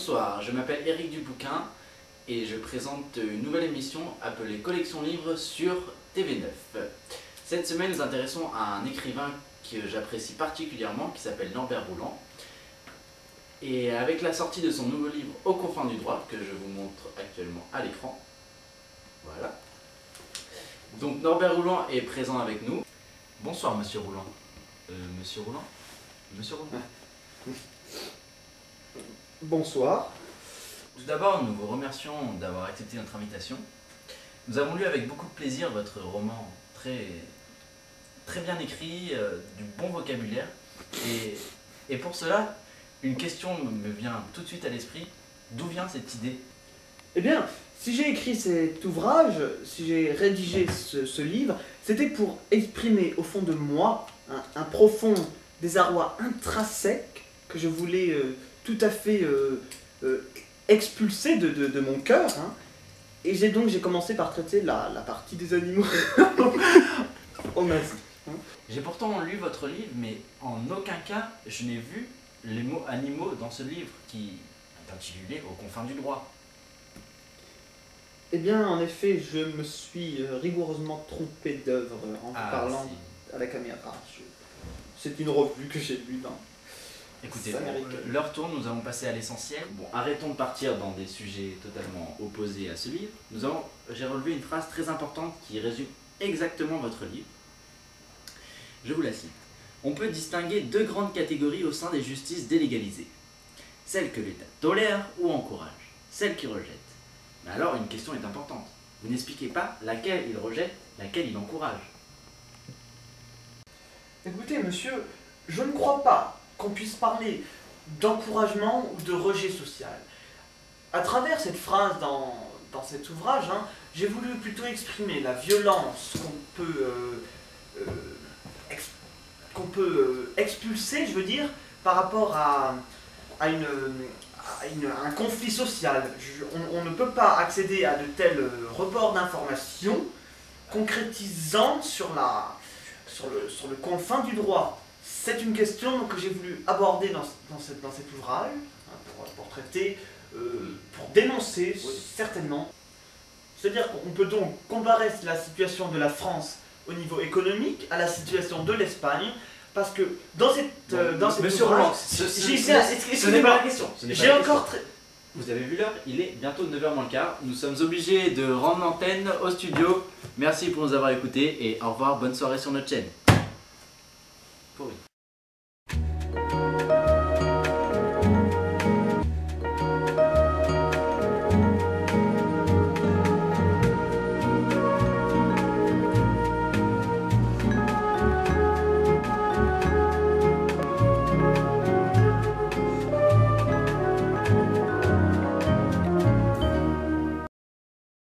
Bonsoir, je m'appelle Éric Dubouquin et je présente une nouvelle émission appelée Collection Livres sur TV9. Cette semaine, nous nous intéressons à un écrivain que j'apprécie particulièrement qui s'appelle Norbert Rouland. Et avec la sortie de son nouveau livre Aux confins du droit, que je vous montre actuellement à l'écran, voilà. Donc Norbert Rouland est présent avec nous. Bonsoir Monsieur Rouland. Monsieur Rouland. Bonsoir. Tout d'abord, nous vous remercions d'avoir accepté notre invitation. Nous avons lu avec beaucoup de plaisir votre roman très bien écrit, du bon vocabulaire. Et pour cela, une question me vient tout de suite à l'esprit. D'où vient cette idée? Eh bien, si j'ai écrit cet ouvrage, si j'ai rédigé ce livre, c'était pour exprimer au fond de moi un profond désarroi intrinsèque que je voulais tout à fait expulser de mon cœur. Hein. Et j'ai commencé par traiter la partie des animaux en Asie. Hein. J'ai pourtant lu votre livre, mais en aucun cas je n'ai vu les mots animaux dans ce livre qui est intitulé Aux confins du droit. Eh bien, en effet, je me suis rigoureusement trompé d'œuvre en parlant à la caméra. C'est une revue que j'ai lue dans... Écoutez, l'heure tourne, nous allons passer à l'essentiel. Bon, arrêtons de partir dans des sujets totalement opposés à ce livre. J'ai relevé une phrase très importante qui résume exactement votre livre. Je vous la cite. On peut distinguer deux grandes catégories au sein des justices délégalisées. Celles que l'État tolère ou encourage, celles qui rejettent. Mais alors, une question est importante. Vous n'expliquez pas laquelle il rejette, laquelle il encourage. Écoutez, monsieur, je ne crois pas qu'on puisse parler d'encouragement ou de rejet social. À travers cette phrase dans cet ouvrage, hein, j'ai voulu plutôt exprimer la violence qu'on peut expulser, je veux dire, par rapport à un conflit social. On ne peut pas accéder à de tels reports d'informations concrétisant sur le confin du droit. C'est une question que j'ai voulu aborder dans cet ouvrage, hein, pour traiter, pour dénoncer, oui, certainement. C'est-à-dire qu'on peut donc comparer la situation de la France au niveau économique à la situation de l'Espagne, parce que dans cette Monsieur ouvrage, Roland, ce n'est pas la question. Vous avez vu l'heure, il est bientôt 9h moins le quart. Nous sommes obligés de rendre l'antenne au studio. Merci pour nous avoir écoutés et au revoir, bonne soirée sur notre chaîne. Pourri.